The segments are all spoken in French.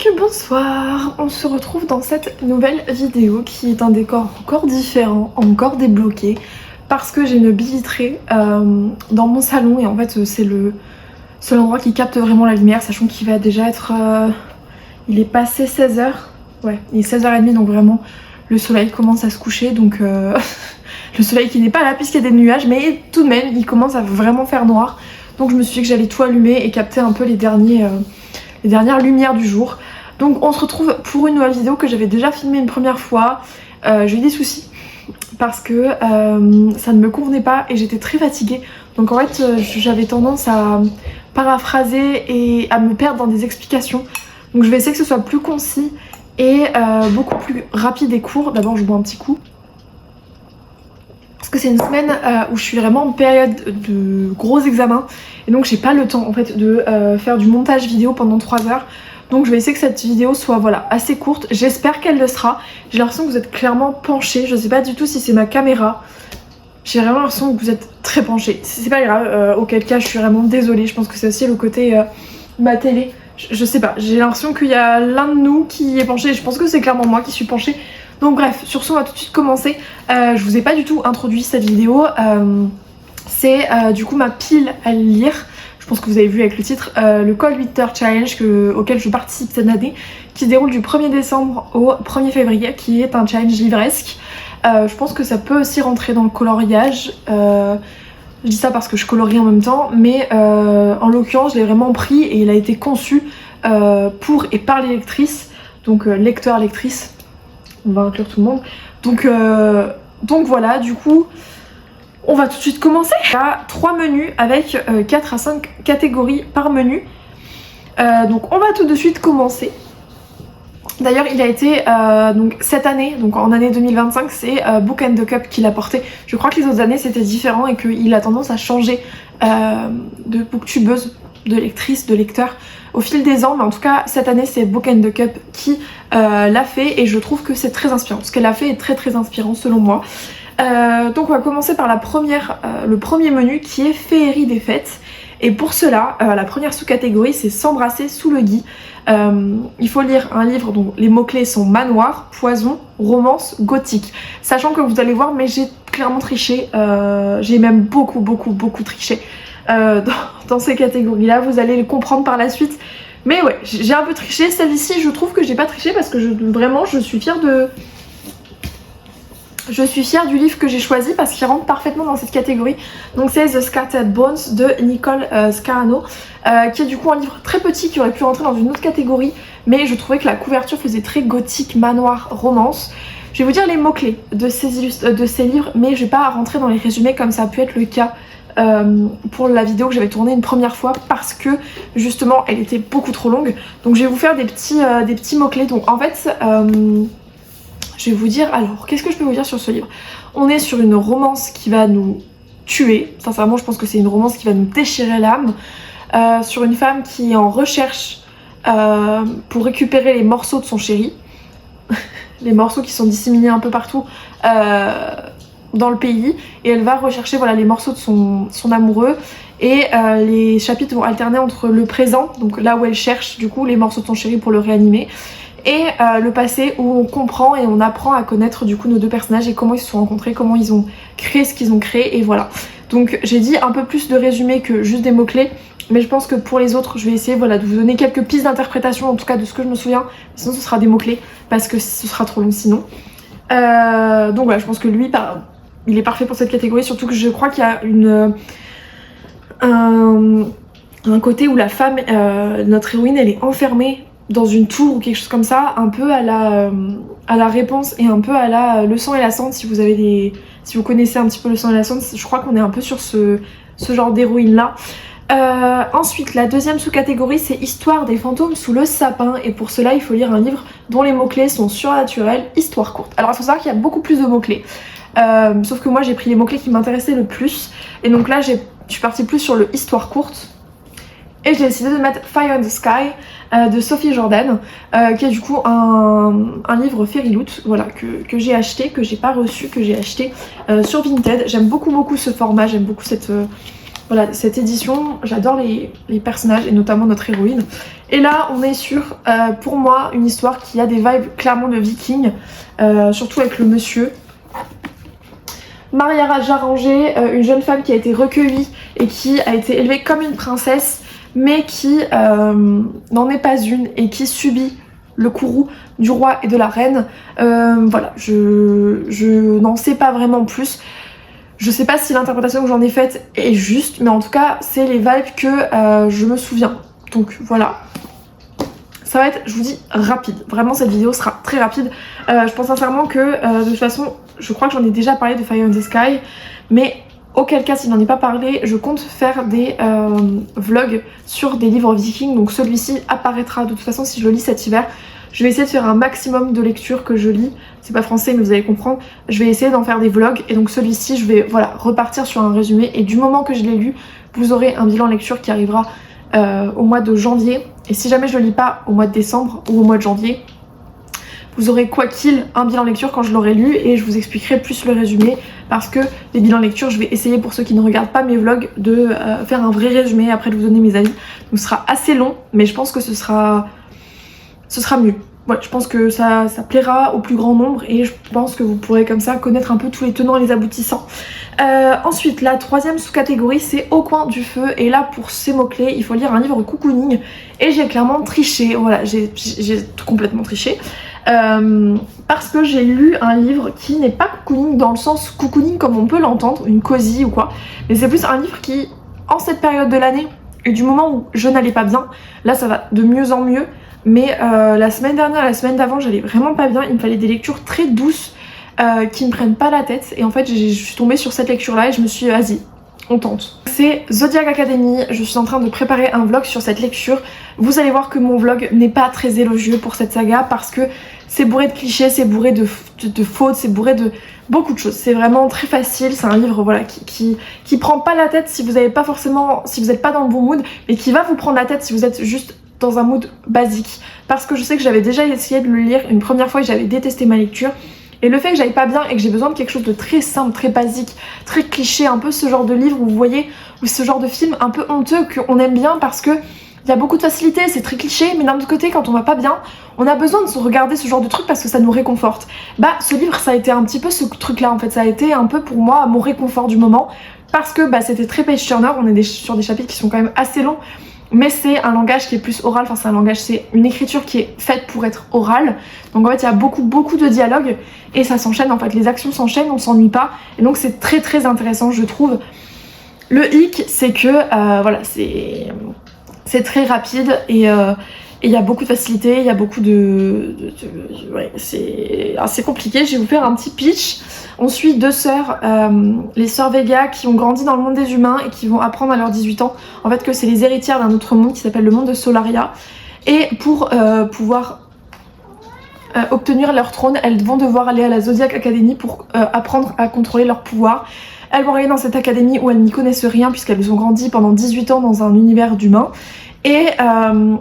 Donc bonsoir, on se retrouve dans cette nouvelle vidéo qui est un décor encore différent, encore débloqué, parce que j'ai une baie vitrée dans mon salon et en fait c'est le seul endroit qui capte vraiment la lumière, sachant qu'il va déjà être... il est passé 16h, ouais, il est 16h30 donc vraiment le soleil commence à se coucher, donc le soleil qui n'est pas là puisqu'il y a des nuages, mais tout de même il commence à vraiment faire noir, donc je me suis dit que j'allais tout allumer et capter un peu les dernières lumières du jour. Donc on se retrouve pour une nouvelle vidéo que j'avais déjà filmée une première fois. J'ai eu des soucis parce que ça ne me convenait pas et j'étais très fatiguée. Donc en fait j'avais tendance à paraphraser et à me perdre dans des explications. Donc je vais essayer que ce soit plus concis et beaucoup plus rapide et court. D'abord je bois un petit coup. Parce que c'est une semaine où je suis vraiment en période de gros examens et donc j'ai pas le temps en fait de faire du montage vidéo pendant 3 heures. Donc je vais essayer que cette vidéo soit voilà, assez courte, j'espère qu'elle le sera. J'ai l'impression que vous êtes clairement penchés, je sais pas du tout si c'est ma caméra. J'ai vraiment l'impression que vous êtes très penchés. C'est pas grave, auquel cas je suis vraiment désolée, je pense que c'est aussi le côté ma télé. Je sais pas, j'ai l'impression qu'il y a l'un de nous qui est penché, je pense que c'est clairement moi qui suis penchée. Donc bref, sur ce on va tout de suite commencer. Je vous ai pas du tout introduit cette vidéo, c'est du coup ma pile à lire. Je pense que vous avez vu avec le titre, le Cold Winter Challenge auquel je participe cette année, qui se déroule du 1er décembre au 1er février, qui est un challenge livresque. Je pense que ça peut aussi rentrer dans le coloriage. Je dis ça parce que je colorie en même temps, mais en l'occurrence je l'ai vraiment pris et il a été conçu pour et par les lectrices, donc lecteurs, lectrices. On va inclure tout le monde. Donc voilà, du coup, on va tout de suite commencer. Il y a 3 menus avec 4 à 5 catégories par menu. Donc on va tout de suite commencer. D'ailleurs, il a été, donc cette année, donc en année 2025, c'est Book and the Cup qui l'a porté. Je crois que les autres années c'était différent et qu'il a tendance à changer de booktubeuse, de lectrice, de lecteur au fil des ans, mais en tout cas cette année c'est Book and the Cup qui l'a fait et je trouve que c'est très inspirant. Ce qu'elle a fait est très très inspirant selon moi. Donc on va commencer par le premier menu qui est Féerie des fêtes. Et pour cela, la première sous-catégorie c'est S'embrasser sous le gui. Il faut lire un livre dont les mots-clés sont manoir, poison, romance, gothique. Sachant que vous allez voir, mais j'ai clairement triché, j'ai même beaucoup triché. Dans ces catégories-là, vous allez les comprendre par la suite. Mais ouais, j'ai un peu triché. Celle-ci, je trouve que j'ai pas triché parce que vraiment, je suis fière du livre que j'ai choisi parce qu'il rentre parfaitement dans cette catégorie. Donc c'est The Scattered Bones de Nicole Scarano, qui est du coup un livre très petit qui aurait pu rentrer dans une autre catégorie, mais je trouvais que la couverture faisait très gothique, manoir, romance. Je vais vous dire les mots-clés de ces livres, mais je vais pas rentrer dans les résumés comme ça a pu être le cas pour la vidéo que j'avais tournée une première fois parce que justement elle était beaucoup trop longue. Donc je vais vous faire des petits mots-clés. Donc en fait je vais vous dire, alors qu'est-ce que je peux vous dire sur ce livre? On est sur une romance qui va nous tuer, sincèrement je pense que c'est une romance qui va nous déchirer l'âme, sur une femme qui est en recherche pour récupérer les morceaux de son chéri, les morceaux qui sont disséminés un peu partout dans le pays, et elle va rechercher voilà, les morceaux de son amoureux, et les chapitres vont alterner entre le présent, donc là où elle cherche du coup les morceaux de son chéri pour le réanimer, et le passé où on comprend et on apprend à connaître du coup nos deux personnages et comment ils se sont rencontrés, comment ils ont créé ce qu'ils ont créé, et voilà. Donc j'ai dit un peu plus de résumé que juste des mots-clés, mais je pense que pour les autres je vais essayer voilà, de vous donner quelques pistes d'interprétation, en tout cas de ce que je me souviens, sinon ce sera des mots-clés parce que ce sera trop long sinon. Donc voilà, je pense que lui il est parfait pour cette catégorie, surtout que je crois qu'il y a un côté où la femme, notre héroïne, elle est enfermée dans une tour ou quelque chose comme ça, un peu à la réponse et un peu à la Le sang et la cendre, si vous connaissez un petit peu Le sang et la cendre, je crois qu'on est un peu sur ce genre d'héroïne là. Ensuite, la deuxième sous-catégorie c'est Histoire des fantômes sous le sapin, et pour cela il faut lire un livre dont les mots-clés sont surnaturels, histoire courte. Alors il faut savoir qu'il y a beaucoup plus de mots-clés, sauf que moi j'ai pris les mots-clés qui m'intéressaient le plus, et donc là je suis partie plus sur le histoire courte. Et j'ai décidé de mettre Fire in the Sky de Sophie Jordan, qui est du coup un livre Fairyloot, voilà, que j'ai acheté, que j'ai pas reçu, que j'ai acheté sur Vinted. J'aime beaucoup ce format, j'aime beaucoup Voilà, cette édition, j'adore les personnages et notamment notre héroïne. Et là, on est sur, pour moi, une histoire qui a des vibes clairement de viking, surtout avec le monsieur. Maria Raja Rangé, une jeune femme qui a été recueillie et qui a été élevée comme une princesse, mais qui n'en est pas une et qui subit le courroux du roi et de la reine. Voilà, je n'en sais pas vraiment plus. Je sais pas si l'interprétation que j'en ai faite est juste, mais en tout cas, c'est les vibes que je me souviens. Donc voilà. Ça va être, je vous dis, rapide. Vraiment, cette vidéo sera très rapide. Je pense sincèrement que, de toute façon, je crois que j'en ai déjà parlé de Fire in the Sky. Mais auquel cas, s'il n'en est pas parlé, je compte faire des vlogs sur des livres vikings. Donc celui-ci apparaîtra de toute façon si je le lis cet hiver. Je vais essayer de faire un maximum de lectures que je lis. C'est pas français, mais vous allez comprendre. Je vais essayer d'en faire des vlogs. Et donc celui-ci, je vais voilà, repartir sur un résumé. Et du moment que je l'ai lu, vous aurez un bilan lecture qui arrivera au mois de janvier. Et si jamais je le lis pas au mois de décembre ou au mois de janvier, vous aurez quoi qu'il un bilan lecture quand je l'aurai lu et je vous expliquerai plus le résumé parce que les bilans lecture, je vais essayer pour ceux qui ne regardent pas mes vlogs de faire un vrai résumé après de vous donner mes avis. Donc ce sera assez long, mais je pense que ce sera mieux. Ouais, je pense que ça plaira au plus grand nombre et je pense que vous pourrez comme ça connaître un peu tous les tenants et les aboutissants. Ensuite, la troisième sous-catégorie, c'est Au coin du feu. Et là, pour ces mots-clés, il faut lire un livre cocooning. Et j'ai clairement triché. Voilà, j'ai complètement triché. Parce que j'ai lu un livre qui n'est pas cocooning dans le sens cocooning comme on peut l'entendre, une cosy ou quoi. Mais c'est plus un livre qui, en cette période de l'année, et du moment où je n'allais pas bien, là ça va de mieux en mieux. Mais la semaine dernière, la semaine d'avant, j'allais vraiment pas bien. Il me fallait des lectures très douces qui me prennent pas la tête. Et en fait, je suis tombée sur cette lecture-là et je me suis dit, vas-y, on tente. C'est Zodiac Academy. Je suis en train de préparer un vlog sur cette lecture. Vous allez voir que mon vlog n'est pas très élogieux pour cette saga parce que c'est bourré de clichés, c'est bourré de fautes, c'est bourré de beaucoup de choses. C'est vraiment très facile. C'est un livre voilà, qui prend pas la tête si vous n'avez pas forcément, si vous n'êtes pas dans le bon mood, mais qui va vous prendre la tête si vous êtes juste dans un mood basique. Parce que je sais que j'avais déjà essayé de le lire une première fois et j'avais détesté ma lecture. Et le fait que j'aille pas bien et que j'ai besoin de quelque chose de très simple, très basique, très cliché, un peu ce genre de livre où vous voyez, ou ce genre de film un peu honteux qu'on aime bien parce que il y a beaucoup de facilité, c'est très cliché, mais d'un autre côté, quand on va pas bien, on a besoin de se regarder ce genre de truc parce que ça nous réconforte. Bah, ce livre, ça a été un petit peu ce truc-là en fait, ça a été un peu pour moi mon réconfort du moment parce que bah, c'était très page-turner, on est sur des chapitres qui sont quand même assez longs. Mais c'est un langage qui est plus oral, enfin c'est un langage, c'est une écriture qui est faite pour être orale. Donc en fait il y a beaucoup de dialogues et ça s'enchaîne en fait, les actions s'enchaînent, on s'ennuie pas. Et donc c'est très intéressant je trouve. Le hic c'est que voilà, c'est très rapide et il y a beaucoup de facilité, il y a beaucoup ouais, c'est assez compliqué. Je vais vous faire un petit pitch. On suit deux sœurs, les sœurs Vega, qui ont grandi dans le monde des humains et qui vont apprendre à leurs 18 ans en fait que c'est les héritières d'un autre monde qui s'appelle le monde de Solaria. Et pour pouvoir obtenir leur trône, elles vont devoir aller à la Zodiac Academy pour apprendre à contrôler leur pouvoir. Elles vont aller dans cette académie où elles n'y connaissent rien puisqu'elles ont grandi pendant 18 ans dans un univers d'humains. Et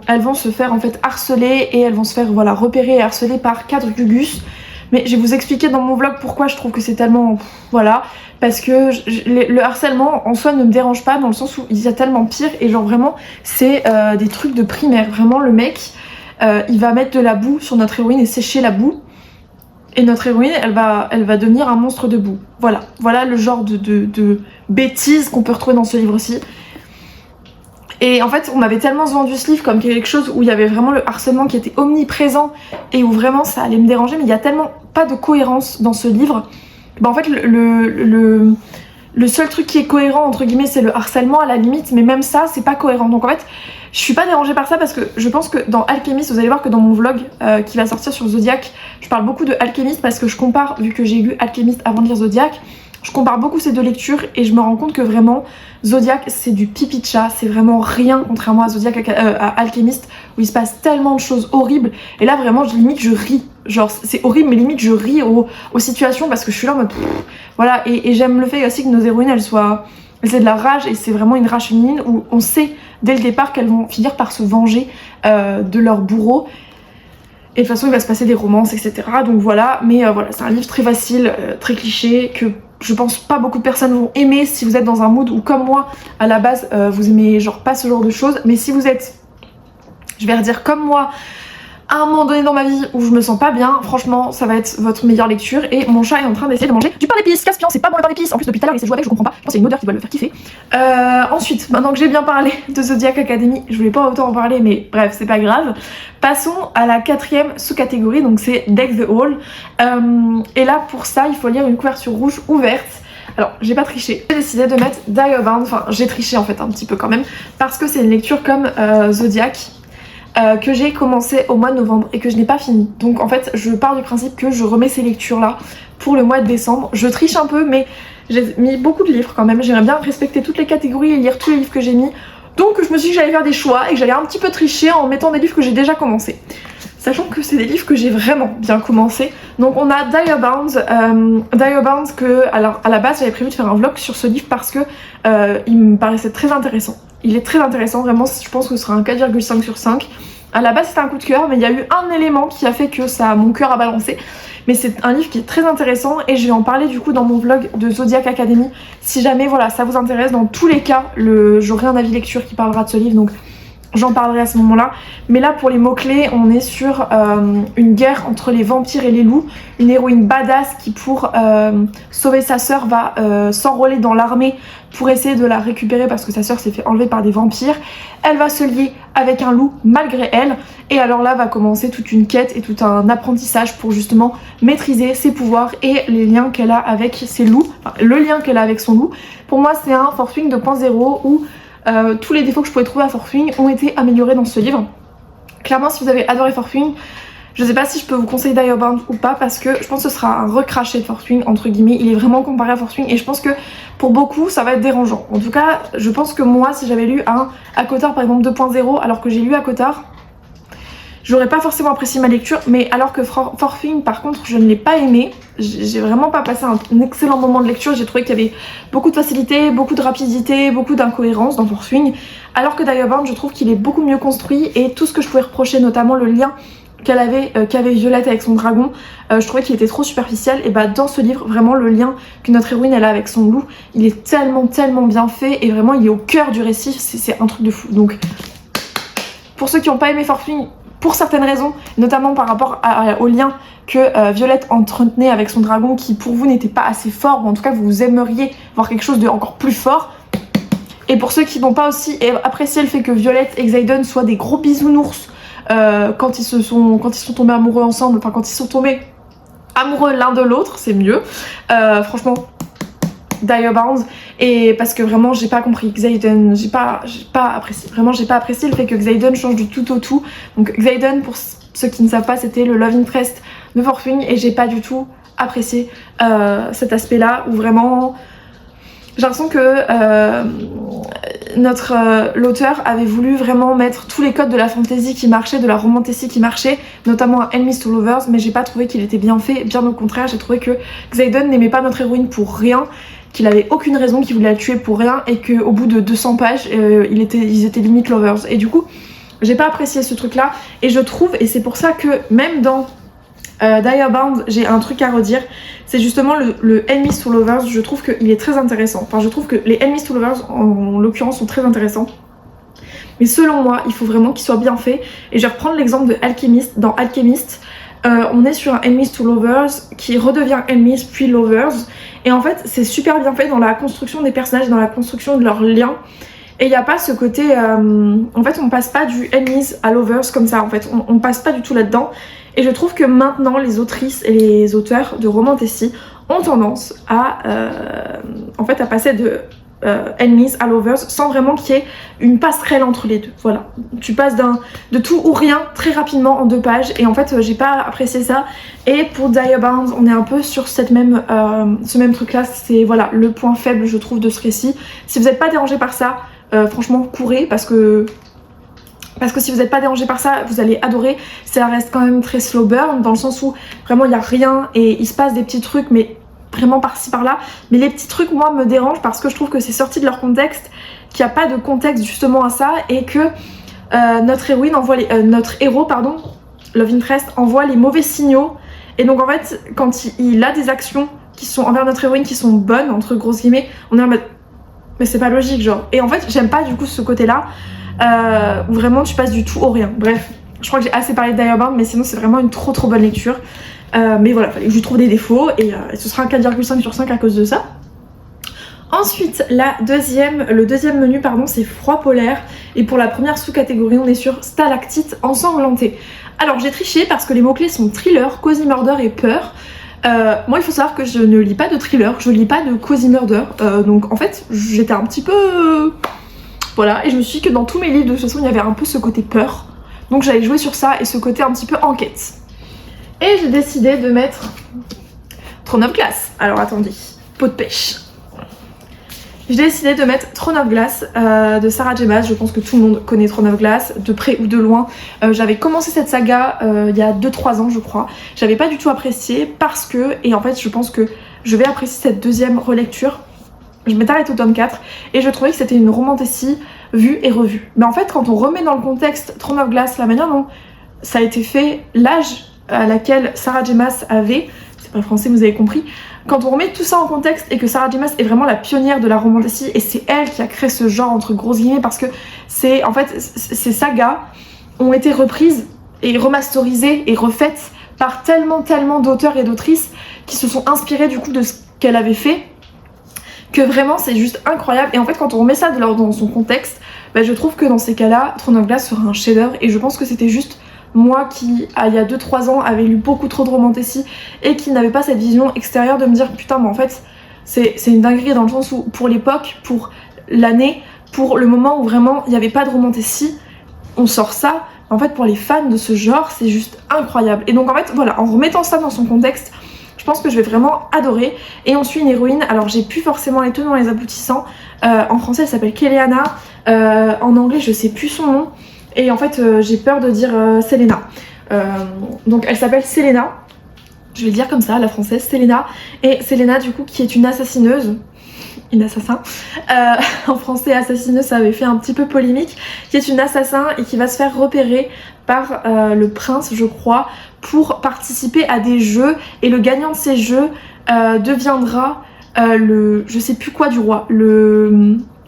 elles vont se faire en fait harceler et elles vont se faire voilà, repérer et harceler par 4 Gugus. Mais je vais vous expliquer dans mon vlog pourquoi je trouve que c'est tellement... Voilà, parce que le harcèlement en soi ne me dérange pas dans le sens où il y a tellement pire et genre vraiment c'est des trucs de primaire. Vraiment le mec, il va mettre de la boue sur notre héroïne et sécher la boue. Et notre héroïne, elle va devenir un monstre de boue. Voilà le genre de bêtises qu'on peut retrouver dans ce livre-ci. Et en fait, on m'avait tellement vendu ce livre comme quelque chose où il y avait vraiment le harcèlement qui était omniprésent et où vraiment ça allait me déranger, mais il y a tellement pas de cohérence dans ce livre. Bah en fait, le seul truc qui est cohérent, entre guillemets, c'est le harcèlement à la limite, mais même ça, c'est pas cohérent. Donc en fait, je suis pas dérangée par ça parce que je pense que dans Alchemist, vous allez voir que dans mon vlog qui va sortir sur Zodiac, je parle beaucoup de Alchemist parce que je compare, vu que j'ai lu Alchemist avant de lire Zodiac, je compare beaucoup ces deux lectures et je me rends compte que vraiment Zodiac c'est du pipi de chat, c'est vraiment rien contrairement à Zodiac à Alchemist où il se passe tellement de choses horribles et là vraiment limite je ris, genre c'est horrible mais limite je ris aux situations parce que je suis là en mode voilà et j'aime le fait aussi que nos héroïnes elles aient de la rage et c'est vraiment une rage féminine où on sait dès le départ qu'elles vont finir par se venger de leur bourreau. Et de toute façon il va se passer des romances etc. Donc voilà, mais voilà c'est un livre très facile, très cliché que je pense pas beaucoup de personnes vont aimer si vous êtes dans un mood où comme moi à la base vous aimez genre pas ce genre de choses, mais si vous êtes, je vais redire comme moi, à un moment donné dans ma vie où je me sens pas bien, franchement ça va être votre meilleure lecture. Et mon chat est en train d'essayer de manger du pain d'épices. Caspian, c'est pas bon le pain d'épices, en plus depuis tout à l'heure il s'est joué avec, je comprends pas, je pense que c'est une odeur qui doit le faire kiffer. Ensuite, maintenant que j'ai bien parlé de Zodiac Academy, je voulais pas autant en parler mais bref c'est pas grave. Passons à la 4e sous-catégorie, donc c'est Deck the Hall. Et là pour ça il faut lire une couverture rouge ouverte. Alors j'ai pas triché, j'ai décidé de mettre Diabound, enfin j'ai triché en fait un petit peu quand même, parce que c'est une lecture comme Zodiac. Que j'ai commencé au mois de novembre et que je n'ai pas fini. Donc en fait je pars du principe que je remets ces lectures là pour le mois de décembre. Je triche un peu mais j'ai mis beaucoup de livres quand même. J'aimerais bien respecter toutes les catégories et lire tous les livres que j'ai mis. Donc je me suis dit que j'allais faire des choix et que j'allais un petit peu tricher en mettant des livres que j'ai déjà commencé. Sachant que c'est des livres que j'ai vraiment bien commencé. Donc on a Diabound. Diabound que, alors à la base j'avais prévu de faire un vlog sur ce livre parce que il me paraissait très intéressant. Il est très intéressant, vraiment je pense que ce sera un 4,5 sur 5. À la base c'était un coup de cœur mais il y a eu un élément qui a fait que mon cœur a balancé. Mais c'est un livre qui est très intéressant et je vais en parler du coup dans mon vlog de Zodiac Academy. Si jamais voilà ça vous intéresse, dans tous les cas j'aurai un avis lecture qui parlera de ce livre, donc j'en parlerai à ce moment-là. Mais là pour les mots-clés, on est sur une guerre entre les vampires et les loups. Une héroïne badass qui pour sauver sa sœur va s'enrôler dans l'armée pour essayer de la récupérer parce que sa sœur s'est fait enlever par des vampires. Elle va se lier avec un loup malgré elle. Et alors là va commencer toute une quête et tout un apprentissage pour justement maîtriser ses pouvoirs et les liens qu'elle a avec ses loups. Enfin, le lien qu'elle a avec son loup. Pour moi c'est un Fourth Wing 2.0 où tous les défauts que je pouvais trouver à Fourth Wing ont été améliorés dans ce livre. Clairement si vous avez adoré Fourth Wing, je sais pas si je peux vous conseiller Diabound ou pas parce que je pense que ce sera un recraché de Fourth Wing entre guillemets. Il est vraiment comparé à Fourth Wing et je pense que pour beaucoup ça va être dérangeant. En tout cas je pense que moi si j'avais lu un ACOTAR par exemple 2.0 alors que j'ai lu ACOTAR, j'aurais pas forcément apprécié ma lecture. Mais alors que Fourth Wing par contre je ne l'ai pas aimé. J'ai vraiment pas passé un excellent moment de lecture. J'ai trouvé qu'il y avait beaucoup de facilité, beaucoup de rapidité, beaucoup d'incohérence dans Fourth Wing. Alors que Diabound je trouve qu'il est beaucoup mieux construit et tout ce que je pouvais reprocher, notamment le lien qu'avait Violette avec son dragon, je trouvais qu'il était trop superficiel. Et bah dans ce livre vraiment le lien que notre héroïne elle a avec son loup, il est tellement bien fait et vraiment il est au cœur du récit, c'est un truc de fou. Donc pour ceux qui n'ont pas aimé Fourth Wing pour certaines raisons, notamment par rapport au lien que Violette entretenait avec son dragon qui pour vous n'était pas assez fort, ou en tout cas vous aimeriez voir quelque chose de encore plus fort. Et pour ceux qui n'ont pas aussi apprécié le fait que Violette et Xaden soient des gros bisounours quand ils sont tombés amoureux ensemble, enfin quand ils sont tombés amoureux l'un de l'autre, c'est mieux. Franchement, Diabound. Et parce que vraiment j'ai pas compris Xaden, j'ai pas apprécié. Vraiment j'ai pas apprécié le fait que Xaden change du tout au tout. Donc Xaden, pour ceux qui ne savent pas, c'était le love interest de Fourth Wing et j'ai pas du tout apprécié cet aspect là où vraiment j'ai l'impression que l'auteur avait voulu vraiment mettre tous les codes de la fantasy qui marchaient, de la romantasy qui marchait, notamment un Enemies to Lovers, mais j'ai pas trouvé qu'il était bien fait. Bien au contraire, j'ai trouvé que Xaden n'aimait pas notre héroïne pour rien, qu'il avait aucune raison, qu'il voulait la tuer pour rien et qu'au bout de 200 pages ils étaient limite lovers. Et du coup j'ai pas apprécié ce truc là et je trouve, et c'est pour ça que même dans Diabound j'ai un truc à redire, c'est justement le Enemies to Lovers. Je trouve qu'il est très intéressant, enfin je trouve que les Enemies to Lovers en l'occurrence sont très intéressants, mais selon moi il faut vraiment qu'ils soient bien faits. Et je vais reprendre l'exemple de Alchemist. Dans Alchemist on est sur un Enemies to Lovers qui redevient Enemies puis Lovers, et en fait c'est super bien fait dans la construction des personnages, dans la construction de leurs liens. Et il n'y a pas ce côté en fait on passe pas du Enemies à Lovers comme ça, en fait on passe pas du tout là-dedans. Et je trouve que maintenant les autrices et les auteurs de romantasy ont tendance à en fait à passer de Enemies à Lovers sans vraiment qu'il y ait une passerelle entre les deux. Voilà, tu passes de tout ou rien très rapidement en 2 pages et en fait j'ai pas apprécié ça. Et pour Diabound on est un peu sur ce même truc là, c'est voilà le point faible je trouve de ce récit. Si vous n'êtes pas dérangé par ça, franchement courez parce que si vous n'êtes pas dérangé par ça, vous allez adorer. Ça reste quand même très slow burn, dans le sens où vraiment il n'y a rien et il se passe des petits trucs, mais vraiment par-ci par-là. Mais les petits trucs, moi, me dérangent parce que je trouve que c'est sorti de leur contexte, qu'il n'y a pas de contexte justement à ça, et que notre héros, Love Interest, envoie les mauvais signaux. Et donc en fait, quand il a des actions qui sont envers notre héroïne qui sont bonnes, entre grosses guillemets, on est en mode mais c'est pas logique genre. Et en fait j'aime pas du coup ce côté là où vraiment tu passes du tout au rien. Bref, je crois que j'ai assez parlé d'Ironbound, mais sinon c'est vraiment une trop bonne lecture. Mais voilà, fallait que je lui trouve des défauts et ce sera un 4,5 sur 5 à cause de ça. Ensuite, le deuxième menu pardon, c'est froid polaire. Et pour la première sous-catégorie, on est sur stalactite ensanglantée. Alors j'ai triché parce que les mots-clés sont thriller, cozy murder et peur. Moi il faut savoir que je ne lis pas de thriller, je lis pas de cozy murder. Donc en fait j'étais un petit peu... Voilà, et je me suis dit que dans tous mes livres de toute façon il y avait un peu ce côté peur. Donc j'allais jouer sur ça et ce côté un petit peu enquête. Et j'ai décidé de mettre Throne of Glass. Alors attendez, pot de pêche. J'ai décidé de mettre Throne of Glass de Sarah J. Maas. Je pense que tout le monde connaît Throne of Glass, de près ou de loin. J'avais commencé cette saga il y a 2-3 ans je crois. J'avais pas du tout apprécié parce que, et en fait je pense que je vais apprécier cette deuxième relecture. Je m'étais arrêtée au tome 4 et je trouvais que c'était une romantécie vue et revue. Mais en fait quand on remet dans le contexte Throne of Glass, la manière dont ça a été fait, l'âge à laquelle Sarah J. Maas avait, c'est pas français vous avez compris, quand on remet tout ça en contexte et que Sarah J. Maas est vraiment la pionnière de la romantécie et c'est elle qui a créé ce genre entre grosses guillemets parce que c'est en fait ces sagas ont été reprises et remasterisées et refaites par tellement d'auteurs et d'autrices qui se sont inspirés du coup de ce qu'elle avait fait que vraiment c'est juste incroyable. Et en fait quand on remet ça dans son contexte, bah, je trouve que dans ces cas-là Throne of Glass sera un chef-d'œuvre et je pense que c'était juste moi qui, il y a 2-3 ans, avait lu beaucoup trop de romantécie et qui n'avait pas cette vision extérieure de me dire putain mais en fait c'est une dinguerie dans le sens où pour l'époque, pour l'année, pour le moment où vraiment il n'y avait pas de romantécie, on sort ça. En fait pour les fans de ce genre c'est juste incroyable. Et donc en fait voilà, en remettant ça dans son contexte, je pense que je vais vraiment adorer. Et on suit une héroïne, alors j'ai plus forcément les tenants et les aboutissants. En français elle s'appelle Keleana, en anglais je sais plus son nom. Et en fait j'ai peur de dire Selena. Donc elle s'appelle Selena, je vais le dire comme ça, la française Selena. Et Selena du coup qui est une assassineuse, une assassin, en français assassineuse ça avait fait un petit peu polémique, qui est une assassin et qui va se faire repérer par le prince je crois pour participer à des jeux. Et le gagnant de ces jeux deviendra le je sais plus quoi du roi,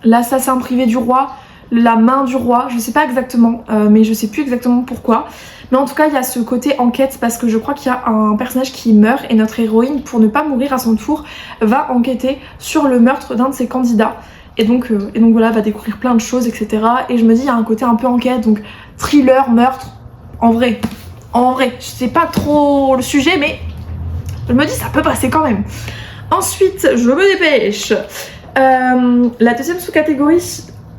l'assassin privé du roi, la main du roi, je sais pas exactement, mais je sais plus exactement pourquoi. Mais en tout cas il y a ce côté enquête parce que je crois qu'il y a un personnage qui meurt et notre héroïne, pour ne pas mourir à son tour, va enquêter sur le meurtre d'un de ses candidats. Et donc voilà, va découvrir plein de choses etc. Et je me dis il y a un côté un peu enquête, donc thriller, meurtre, en vrai, je sais pas trop le sujet mais je me dis ça peut passer quand même. Ensuite je me dépêche.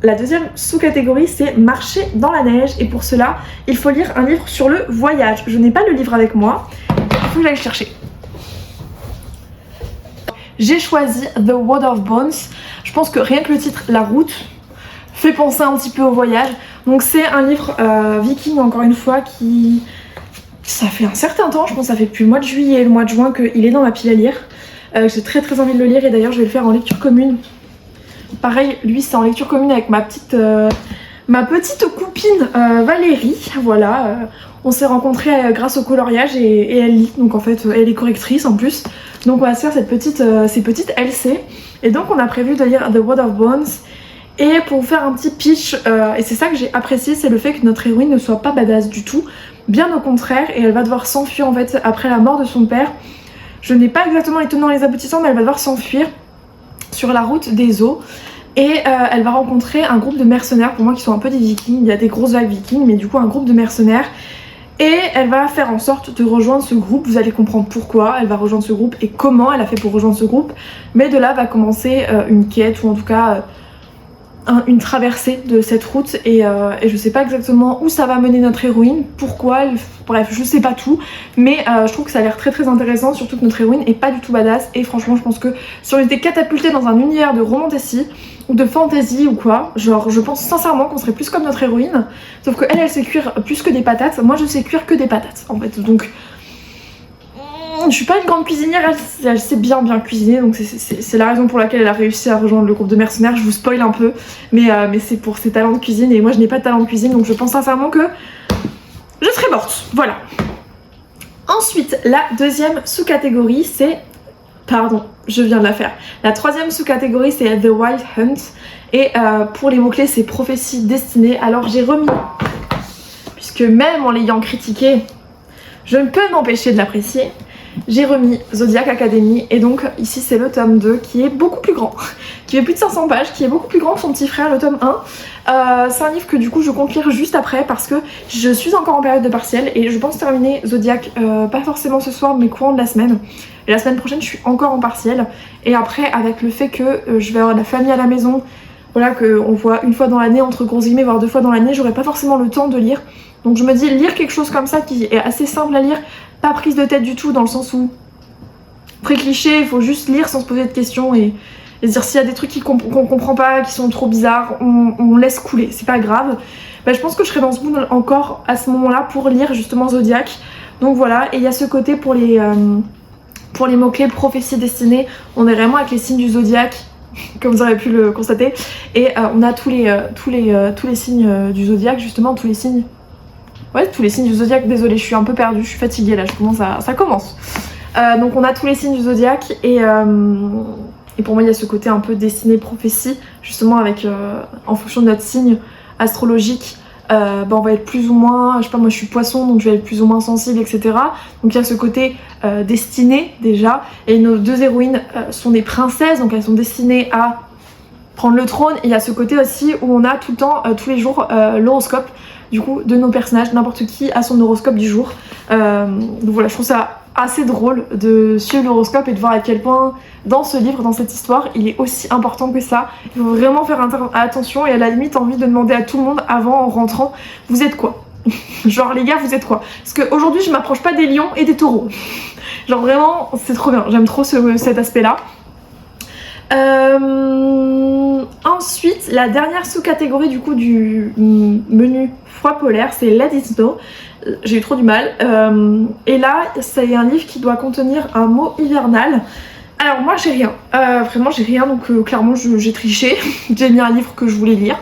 La deuxième sous-catégorie c'est marcher dans la neige et pour cela il faut lire un livre sur le voyage. Je n'ai pas le livre avec moi, il faut que j'aille le chercher. J'ai choisi The Wood of Bones. Je pense que rien que le titre, La Route, fait penser un petit peu au voyage. Donc c'est un livre viking encore une fois qui... Ça fait un certain temps, je pense que ça fait depuis le mois de juillet et le mois de juin qu'il est dans ma pile à lire. J'ai très envie de le lire et d'ailleurs je vais le faire en lecture commune. Pareil, lui c'est en lecture commune avec ma petite copine Valérie, voilà. On s'est rencontrés grâce au coloriage et elle lit, donc en fait elle est correctrice en plus. Donc on va se faire ces petites LC. Et donc on a prévu de lire The Wood of Bones. Et pour vous faire un petit pitch, et c'est ça que j'ai apprécié, c'est le fait que notre héroïne ne soit pas badass du tout. Bien au contraire, et elle va devoir s'enfuir en fait après la mort de son père. Je n'ai pas exactement les tenants et les aboutissants, mais elle va devoir s'enfuir sur la route des eaux. Et elle va rencontrer un groupe de mercenaires, pour moi qui sont un peu des vikings, il y a des grosses vagues vikings, mais du coup un groupe de mercenaires. Et elle va faire en sorte de rejoindre ce groupe, vous allez comprendre pourquoi elle va rejoindre ce groupe et comment elle a fait pour rejoindre ce groupe. Mais de là va commencer une quête, ou en tout cas une traversée de cette route et je sais pas exactement où ça va mener notre héroïne, pourquoi, bref je sais pas tout, mais je trouve que ça a l'air très intéressant, surtout que notre héroïne est pas du tout badass et franchement je pense que si on était catapulté dans un univers de romantasy ou de fantasy ou quoi, genre je pense sincèrement qu'on serait plus comme notre héroïne, sauf que elle sait cuire plus que des patates, moi je sais cuire que des patates en fait, donc je suis pas une grande cuisinière, elle sait bien cuisiner, donc c'est la raison pour laquelle elle a réussi à rejoindre le groupe de mercenaires. Je vous spoil un peu, mais c'est pour ses talents de cuisine et moi je n'ai pas de talent de cuisine, donc je pense sincèrement que je serais morte, voilà. Ensuite, la deuxième sous-catégorie c'est Pardon, je viens de la faire. La troisième sous-catégorie c'est The Wild Hunt et pour les mots-clés c'est prophétie destinée. Alors j'ai remis, puisque même en l'ayant critiqué, je ne peux m'empêcher de l'apprécier, j'ai remis Zodiac Academy et donc ici c'est le tome 2 qui est beaucoup plus grand, qui fait plus de 500 pages, qui est beaucoup plus grand que son petit frère le tome 1. C'est un livre que du coup je compte lire juste après parce que je suis encore en période de partiel et je pense terminer Zodiac pas forcément ce soir mais courant de la semaine. Et la semaine prochaine je suis encore en partiel et après avec le fait que je vais avoir de la famille à la maison, voilà, qu'on voit une fois dans l'année entre gros guillemets voire 2 fois dans l'année, j'aurai pas forcément le temps de lire. Donc je me dis lire quelque chose comme ça qui est assez simple à lire, pas prise de tête du tout dans le sens où très cliché, il faut juste lire sans se poser de questions et se dire s'il y a des trucs qu'on comprend pas, qui sont trop bizarres, on laisse couler, c'est pas grave. Bah, je pense que je serai dans ce mood encore à ce moment-là pour lire justement Zodiac. Donc voilà, et il y a ce côté pour les mots-clés prophétie destinée, on est vraiment avec les signes du Zodiac, comme vous aurez pu le constater, et on a tous les signes du Zodiac, justement, tous les signes. Ouais, tous les signes du Zodiac, désolée, je suis un peu perdue, je suis fatiguée là, ça commence. Donc on a tous les signes du Zodiac et pour moi il y a ce côté un peu destiné prophétie, justement avec en fonction de notre signe astrologique, on va être plus ou moins, je sais pas, moi je suis poisson donc je vais être plus ou moins sensible, etc. Donc il y a ce côté destiné déjà, et nos deux héroïnes sont des princesses, donc elles sont destinées à prendre le trône, et il y a ce côté aussi où on a tout le temps, tous les jours, l'horoscope du coup de nos personnages, n'importe qui a son horoscope du jour. Donc voilà, je trouve ça assez drôle de suivre l'horoscope et de voir à quel point dans ce livre, dans cette histoire, il est aussi important que ça. Il faut vraiment faire attention et à la limite envie de demander à tout le monde avant en rentrant, vous êtes quoi? Genre les gars, vous êtes quoi? Parce qu'aujourd'hui je m'approche pas des lions et des taureaux. Genre vraiment c'est trop bien, j'aime trop cet aspect là. Ensuite, la dernière sous-catégorie du coup du menu froid polaire, c'est Let It Snow. J'ai eu trop du mal. Et là, c'est un livre qui doit contenir un mot hivernal. Alors moi j'ai rien, vraiment j'ai rien, donc clairement j'ai triché. J'ai mis un livre que je voulais lire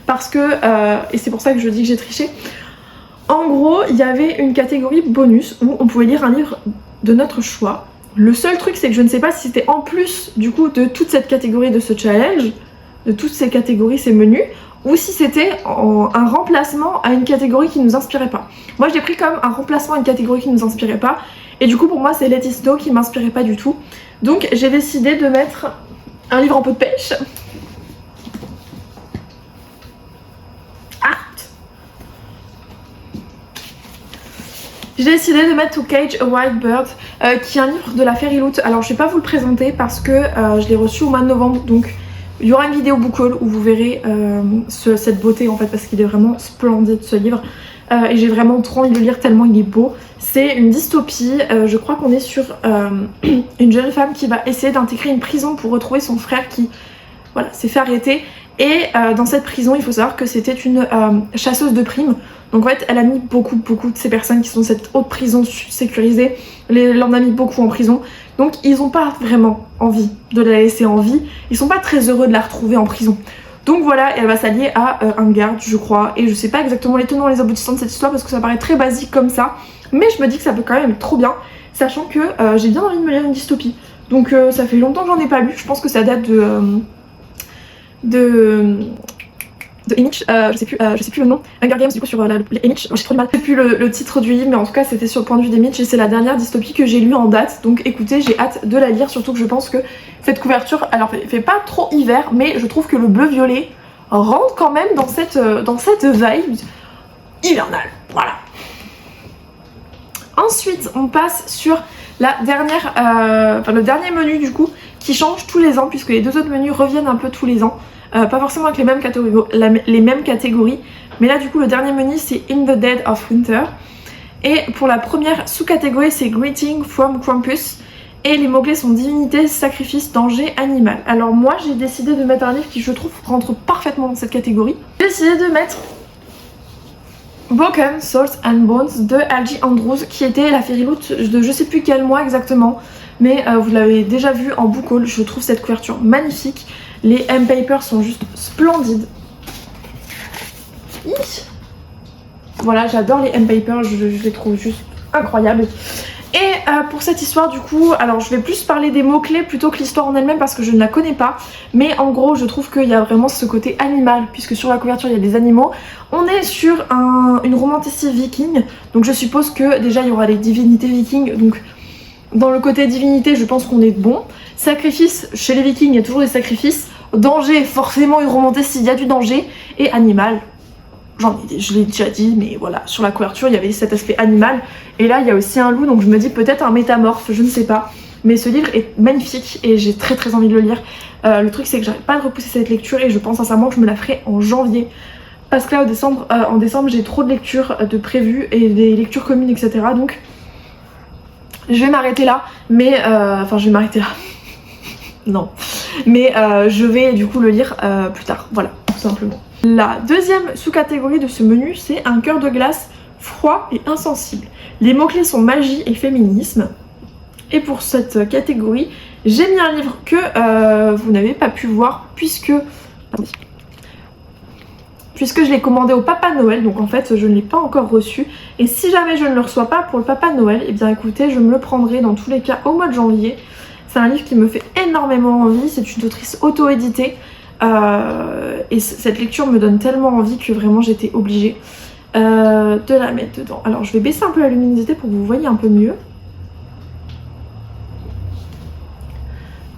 parce que, et c'est pour ça que je dis que j'ai triché. En gros, il y avait une catégorie bonus où on pouvait lire un livre de notre choix. Le seul truc c'est que je ne sais pas si c'était en plus du coup de toute cette catégorie de ce challenge, de toutes ces catégories, ces menus, ou si c'était un remplacement à une catégorie qui nous inspirait pas. Moi j'ai pris comme un remplacement à une catégorie qui nous inspirait pas, et du coup pour moi c'est Let It Snow qui m'inspirait pas du tout. Donc j'ai décidé de mettre un livre en peau de pêche. J'ai décidé de mettre To Cage a Wild Bird, qui est un livre de la Fairyloot. Alors je vais pas vous le présenter parce que je l'ai reçu au mois de novembre, donc il y aura une vidéo book haul où vous verrez cette beauté en fait, parce qu'il est vraiment splendide ce livre. Et j'ai vraiment trop envie de le lire tellement il est beau. C'est une dystopie, je crois qu'on est sur une jeune femme qui va essayer d'intégrer une prison pour retrouver son frère qui voilà, s'est fait arrêter. Et dans cette prison, il faut savoir que c'était une chasseuse de primes. Donc en fait, elle a mis beaucoup de ces personnes qui sont dans cette haute prison sécurisée, elle en a mis beaucoup en prison. Donc ils n'ont pas vraiment envie de la laisser en vie. Ils sont pas très heureux de la retrouver en prison. Donc voilà, elle va s'allier à un garde, je crois. Et je sais pas exactement les tenants et les aboutissants de cette histoire parce que ça paraît très basique comme ça. Mais je me dis que ça peut quand même être trop bien, sachant que j'ai bien envie de me lire une dystopie. Donc ça fait longtemps que j'en ai pas lu. Je pense que ça date de Image, je sais plus le nom, Hunger Games du coup sur Image, j'ai trop du mal, je sais plus le titre du livre mais en tout cas c'était sur le point de vue d'Image et c'est la dernière dystopie que j'ai lue en date, donc écoutez j'ai hâte de la lire, surtout que je pense que cette couverture, alors fait pas trop hiver mais je trouve que le bleu violet rentre quand même dans cette vibe hivernale, voilà. Ensuite on passe sur la dernière, le dernier menu du coup qui change tous les ans puisque les deux autres menus reviennent un peu tous les ans. Pas forcément avec les mêmes catégories, mais là du coup le dernier menu c'est In the Dead of Winter, et pour la première sous-catégorie c'est Greeting from Krampus, et les mots-clés sont divinité, sacrifice, danger, animal. Alors moi j'ai décidé de mettre un livre qui je trouve rentre parfaitement dans cette catégorie. J'ai décidé de mettre Broken Souls and Bones de Algie Andrews, qui était la Fairyloot de je sais plus quel mois exactement, mais vous l'avez déjà vu en book haul. Je trouve cette couverture magnifique. Les M-Papers sont juste splendides. Voilà, j'adore les M-Papers, je les trouve juste incroyables. Et pour cette histoire du coup, alors je vais plus parler des mots-clés plutôt que l'histoire en elle-même parce que je ne la connais pas. Mais en gros je trouve qu'il y a vraiment ce côté animal puisque sur la couverture il y a des animaux. On est sur une romanticie viking, donc je suppose que déjà il y aura les divinités vikings. Donc dans le côté divinité je pense qu'on est bon. Sacrifice, chez les vikings il y a toujours des sacrifices. Danger, forcément une romanticie, il y a du danger. Et animal, je l'ai déjà dit, mais voilà, sur la couverture il y avait cet aspect animal. Et là il y a aussi un loup, donc je me dis peut-être un métamorphe, je ne sais pas. Mais ce livre est magnifique et j'ai très envie de le lire. Le truc c'est que j'arrête pas de repousser cette lecture et je pense sincèrement que je me la ferai en janvier. Parce que là en décembre j'ai trop de lectures de prévues et des lectures communes etc. Donc je vais m'arrêter là, mais enfin je vais m'arrêter là. Non, mais je vais du coup le lire plus tard, voilà, tout simplement. La deuxième sous-catégorie de ce menu, c'est un cœur de glace froid et insensible. Les mots-clés sont magie et féminisme. Et pour cette catégorie, j'ai mis un livre que vous n'avez pas pu voir puisque je l'ai commandé au Papa Noël, donc en fait je ne l'ai pas encore reçu. Et si jamais je ne le reçois pas pour le Papa Noël, et bien écoutez, je me le prendrai dans tous les cas au mois de janvier. C'est un livre qui me fait énormément envie, c'est une autrice auto-éditée et cette lecture me donne tellement envie que vraiment j'étais obligée de la mettre dedans. Alors je vais baisser un peu la luminosité pour que vous voyez un peu mieux.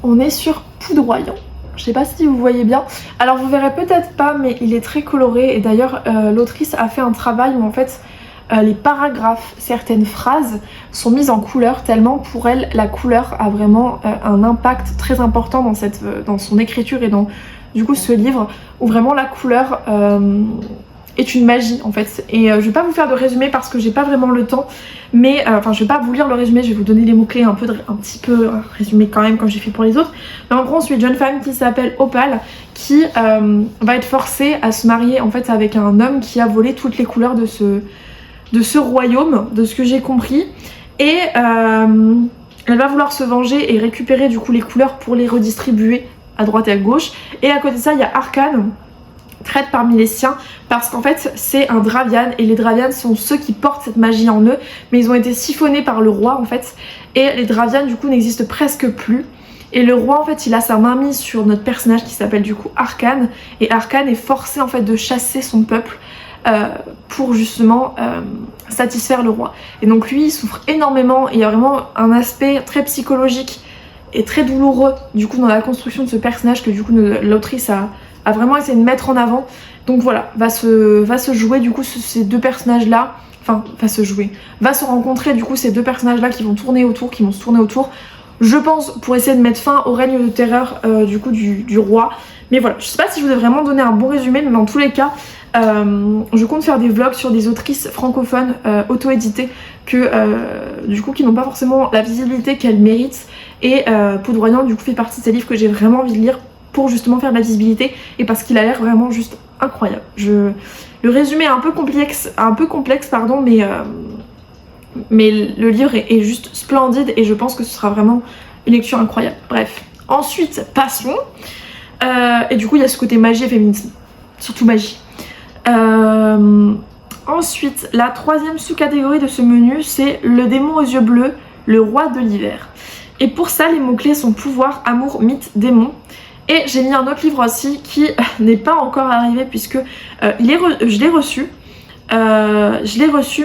On est sur Poudroyant. Je sais pas si vous voyez bien. Alors vous verrez peut-être pas, mais il est très coloré et d'ailleurs l'autrice a fait un travail où en fait les paragraphes, certaines phrases sont mises en couleur tellement pour elle la couleur a vraiment un impact très important dans son écriture et dans du coup ce livre où vraiment la couleur est une magie en fait. Et je vais pas vous faire de résumé parce que j'ai pas vraiment le temps, mais enfin je vais pas vous lire le résumé, je vais vous donner les mots clés un petit peu un résumé quand même comme j'ai fait pour les autres. Mais en gros on suit une jeune femme qui s'appelle Opal qui va être forcée à se marier en fait avec un homme qui a volé toutes les couleurs de ce royaume, de ce que j'ai compris, et elle va vouloir se venger et récupérer du coup les couleurs pour les redistribuer à droite et à gauche. Et à côté de ça il y a Arcane, traite parmi les siens, parce qu'en fait c'est un Dravian et les Dravians sont ceux qui portent cette magie en eux, mais ils ont été siphonnés par le roi en fait, et les Dravian du coup n'existent presque plus. Et le roi en fait il a sa main mise sur notre personnage qui s'appelle du coup Arcane, et Arcane est forcé en fait de chasser son peuple pour justement satisfaire le roi. Et donc lui il souffre énormément et il y a vraiment un aspect très psychologique et très douloureux du coup dans la construction de ce personnage que du coup l'autrice a vraiment essayé de mettre en avant. Donc voilà, va se jouer du coup ces deux personnages là, enfin va se rencontrer du coup ces deux personnages là qui vont se tourner autour, je pense pour essayer de mettre fin au règne de terreur du coup du roi. Mais voilà, je sais pas si je vous ai vraiment donné un bon résumé, mais dans tous les cas je compte faire des vlogs sur des autrices francophones auto-éditées du coup qui n'ont pas forcément la visibilité qu'elles méritent, et Poudroyant du coup fait partie de ces livres que j'ai vraiment envie de lire pour justement faire de la visibilité et parce qu'il a l'air vraiment juste incroyable. Le résumé est un peu complexe pardon, mais le livre est juste splendide et je pense que ce sera vraiment une lecture incroyable. Bref, ensuite passons et du coup il y a ce côté magie et féminisme, surtout magie. Ensuite, la troisième sous-catégorie de ce menu, c'est le démon aux yeux bleus, le roi de l'hiver. Et pour ça, les mots-clés sont pouvoir, amour, mythe, démon. Et j'ai mis un autre livre aussi qui n'est pas encore arrivé puisque je l'ai reçu.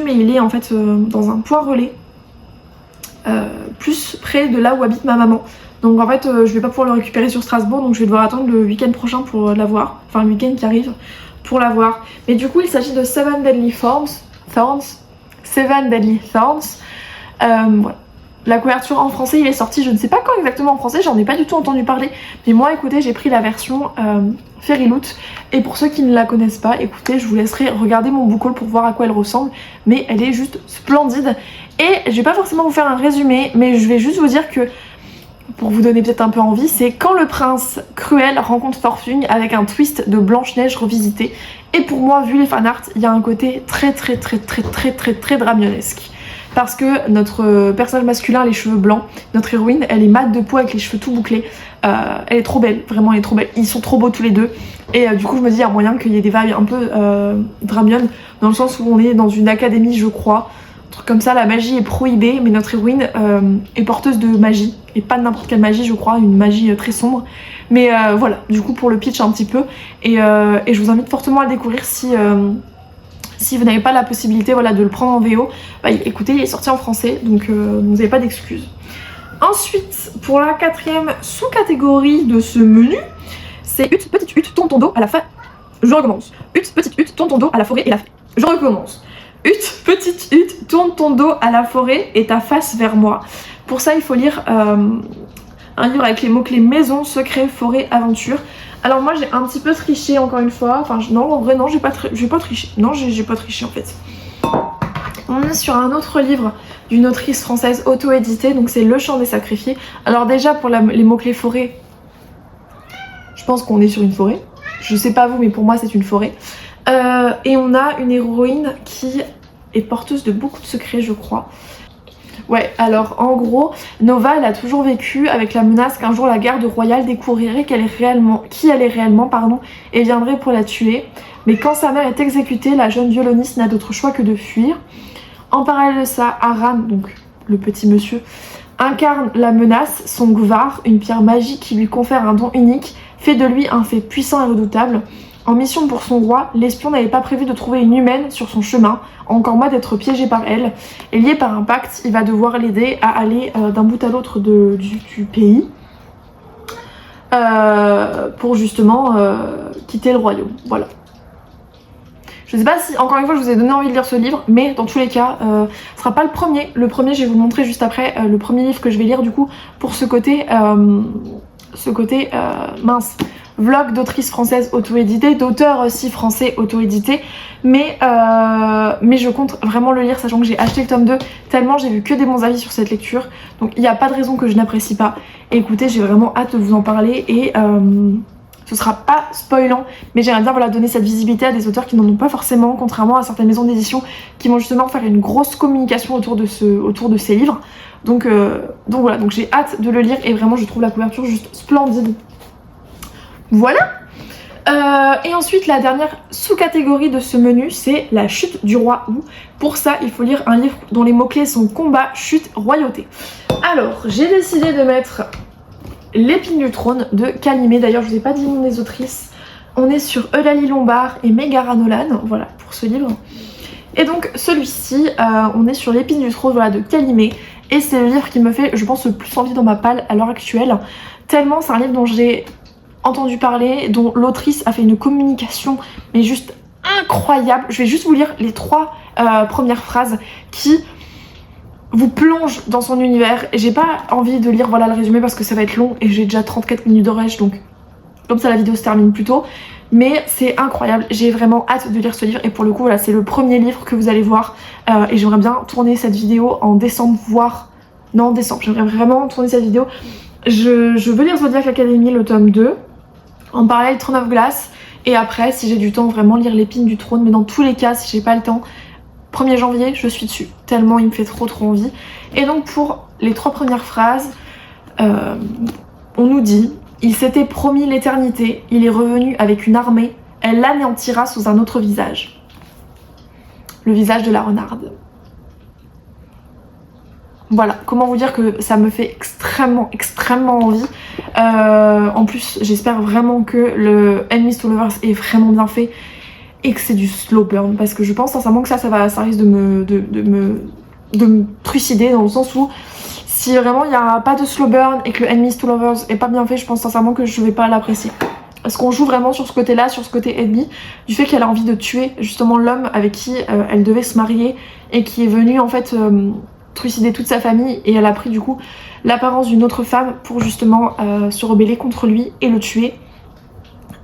Mais il est en fait dans un point relais, plus près de là où habite ma maman. Donc en fait, je vais pas pouvoir le récupérer sur Strasbourg, donc je vais devoir attendre le week-end prochain pour l'avoir. Enfin, le week-end qui arrive. Pour l'avoir. Mais du coup il s'agit de Seven Deadly Thorns. Voilà. La couverture en français il est sorti, je ne sais pas quand exactement en français, j'en ai pas du tout entendu parler, mais moi écoutez j'ai pris la version Fairyloot, et pour ceux qui ne la connaissent pas, écoutez je vous laisserai regarder mon book haul pour voir à quoi elle ressemble, mais elle est juste splendide. Et je vais pas forcément vous faire un résumé, mais je vais juste vous dire que pour vous donner peut-être un peu envie, c'est quand le prince cruel rencontre Fortune avec un twist de Blanche-Neige revisité. Et pour moi, vu les fanarts, il y a un côté très dramionesque. Parce que notre personnage masculin a les cheveux blancs, notre héroïne, elle est mate de peau avec les cheveux tout bouclés. Elle est trop belle, vraiment elle est trop belle. Ils sont trop beaux tous les deux. Et du coup, je me dis, il y a moyen qu'il y ait des vibes un peu dramion, dans le sens où on est dans une académie, je crois. truc comme ça, la magie est prohibée, mais notre héroïne est porteuse de magie, et pas de n'importe quelle magie je crois, une magie très sombre. Mais voilà, du coup pour le pitch un petit peu, et je vous invite fortement à le découvrir si vous n'avez pas la possibilité voilà, de le prendre en VO, bah, écoutez, il est sorti en français, donc vous n'avez pas d'excuses. Ensuite, pour la 4e sous-catégorie de ce menu, c'est Hutte, petite hutte, tourne ton dos à la fin. Je recommence. Hutte, petite hutte, tourne ton dos à la forêt et la... Je recommence. Hutte, petite hutte, tourne ton dos à la forêt et ta face vers moi. Pour ça, il faut lire un livre avec les mots-clés maison, secret, forêt, aventure. Alors moi j'ai un petit peu triché encore une fois, enfin non en vrai non j'ai pas triché, non j'ai pas triché en fait. On est sur un autre livre d'une autrice française auto-éditée, donc c'est Le Chant des Sacrifiés. Alors déjà pour les mots-clés forêt, je pense qu'on est sur une forêt, je sais pas vous mais pour moi c'est une forêt. Et on a une héroïne qui est porteuse de beaucoup de secrets je crois. Ouais, alors en gros, Nova elle a toujours vécu avec la menace qu'un jour la garde royale découvrirait qui elle est réellement et viendrait pour la tuer. Mais quand sa mère est exécutée, la jeune violoniste n'a d'autre choix que de fuir. En parallèle de ça, Aran, donc le petit monsieur, incarne la menace, son Gvar, une pierre magique qui lui confère un don unique, fait de lui un fait puissant et redoutable. En mission pour son roi, l'espion n'avait pas prévu de trouver une humaine sur son chemin, encore moins d'être piégé par elle. Et lié par un pacte, il va devoir l'aider à aller d'un bout à l'autre du pays pour justement quitter le royaume. Voilà. Je sais pas si, encore une fois, je vous ai donné envie de lire ce livre, mais dans tous les cas, ce sera pas le premier. Le premier, je vais vous montrer juste après, le premier livre que je vais lire du coup, pour ce côté mince. Vlog d'autrice française auto-éditée, d'auteur aussi français auto-édité, mais je compte vraiment le lire, sachant que j'ai acheté le tome 2, tellement j'ai vu que des bons avis sur cette lecture, donc il n'y a pas de raison que je n'apprécie pas. Et écoutez, j'ai vraiment hâte de vous en parler, et ce sera pas spoilant, mais j'aimerais bien voilà, donner cette visibilité à des auteurs qui n'en ont pas forcément, contrairement à certaines maisons d'édition qui vont justement faire une grosse communication autour de ces livres. Donc voilà, donc j'ai hâte de le lire, et vraiment je trouve la couverture juste splendide. Voilà. Et ensuite la dernière sous-catégorie de ce menu, c'est la chute du roi Wu. Pour ça il faut lire un livre dont les mots-clés sont combat, chute, royauté. Alors j'ai décidé de mettre L'épine du trône de Kalimé. D'ailleurs je vous ai pas dit le nom des autrices. On est sur Eulalie Lombard et Megara Nolan, voilà pour ce livre. Et donc celui-ci, on est sur L'épine du trône voilà, de Kalimé. Et c'est le livre qui me fait je pense le plus envie dans ma palle à l'heure actuelle. Tellement c'est un livre dont j'ai entendu parler, dont l'autrice a fait une communication mais juste incroyable. Je vais juste vous lire les 3 premières phrases qui vous plongent dans son univers. Et j'ai pas envie de lire voilà le résumé parce que ça va être long et j'ai déjà 34 minutes d'orage, donc comme ça la vidéo se termine plus tôt. Mais c'est incroyable, j'ai vraiment hâte de lire ce livre, et pour le coup voilà c'est le premier livre que vous allez voir, et j'aimerais bien tourner cette vidéo en décembre, voire non en décembre, j'aimerais vraiment tourner cette vidéo. Je veux lire Zodiac Academy le tome 2, en parallèle Throne of Glass, et après si j'ai du temps vraiment lire L'épine du trône, mais dans tous les cas si j'ai pas le temps, 1er janvier je suis dessus, tellement il me fait trop envie. Et donc pour les 3 premières phrases, on nous dit: il s'était promis l'éternité, il est revenu avec une armée, elle l'anéantira sous un autre visage. Le visage de la renarde. Voilà, comment vous dire que ça me fait extrêmement envie. En plus, j'espère vraiment que le Enemies to Lovers est vraiment bien fait et que c'est du slow burn, parce que je pense sincèrement que ça risque de me trucider, dans le sens où si vraiment il n'y a pas de slow burn et que le Enemies to Lovers est pas bien fait, je pense sincèrement que je vais pas l'apprécier. Parce qu'on joue vraiment sur ce côté-là, sur ce côté ennemi, du fait qu'elle a envie de tuer justement l'homme avec qui elle devait se marier et qui est venu en fait trucider toute sa famille, et elle a pris du coup l'apparence d'une autre femme pour justement se rebeller contre lui et le tuer.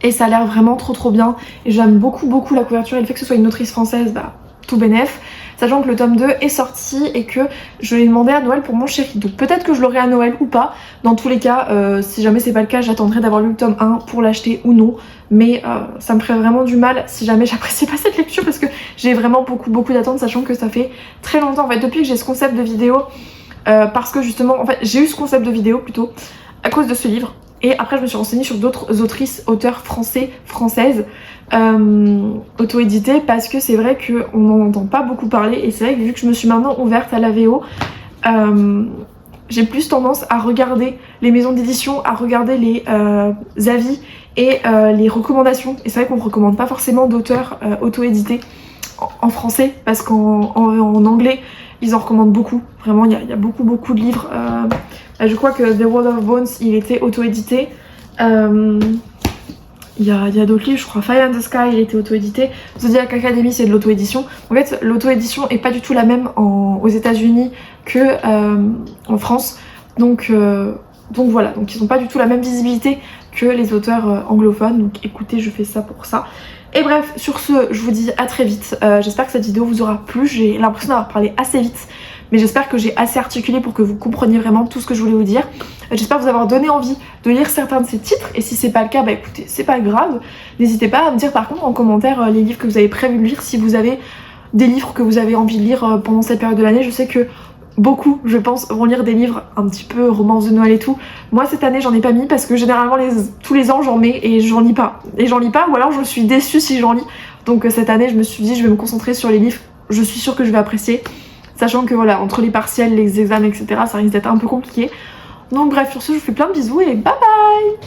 Et ça a l'air vraiment trop bien, et j'aime beaucoup la couverture et le fait que ce soit une autrice française, bah tout bénef. Sachant que le tome 2 est sorti et que je l'ai demandé à Noël pour mon chéri, donc peut-être que je l'aurai à Noël ou pas. Dans tous les cas, si jamais c'est pas le cas, j'attendrai d'avoir lu le tome 1 pour l'acheter ou non, mais ça me ferait vraiment du mal si jamais j'apprécie pas cette lecture, parce que j'ai vraiment beaucoup d'attentes, sachant que ça fait très longtemps en fait depuis que j'ai ce concept de vidéo, parce que justement en fait j'ai eu ce concept de vidéo plutôt à cause de ce livre. Et après je me suis renseignée sur d'autres autrices, auteurs français, françaises, auto-édité, parce que c'est vrai qu'on n'en entend pas beaucoup parler, et c'est vrai que vu que je me suis maintenant ouverte à la VO, j'ai plus tendance à regarder les maisons d'édition, à regarder les avis et les recommandations. Et c'est vrai qu'on ne recommande pas forcément d'auteurs auto-édités en français, parce qu'en anglais, ils en recommandent beaucoup. Vraiment, il y a beaucoup de livres. Je crois que The World of Bones, il était auto-édité. Il y a d'autres livres, je crois Fire and the Sky, il était auto-édité. Zodiac Academy, c'est de l'auto-édition. En fait, l'auto-édition est pas du tout la même aux États-Unis que en France. Donc voilà, donc ils ont pas du tout la même visibilité que les auteurs anglophones. Donc écoutez, je fais ça pour ça. Et bref, sur ce, je vous dis à très vite. J'espère que cette vidéo vous aura plu. J'ai l'impression d'avoir parlé assez vite, mais j'espère que j'ai assez articulé pour que vous compreniez vraiment tout ce que je voulais vous dire. J'espère vous avoir donné envie de lire certains de ces titres, et si c'est pas le cas, bah écoutez, c'est pas grave. N'hésitez pas à me dire par contre en commentaire les livres que vous avez prévu de lire, si vous avez des livres que vous avez envie de lire pendant cette période de l'année. Je sais que beaucoup, je pense, vont lire des livres un petit peu romance de Noël et tout. Moi cette année j'en ai pas mis parce que généralement tous les ans j'en mets et j'en lis pas. Ou alors je suis déçue si j'en lis. Donc cette année je me suis dit je vais me concentrer sur les livres, je suis sûre que je vais apprécier. Sachant que voilà, entre les partiels, les examens, etc., ça risque d'être un peu compliqué. Donc bref, sur ce, je vous fais plein de bisous et bye bye!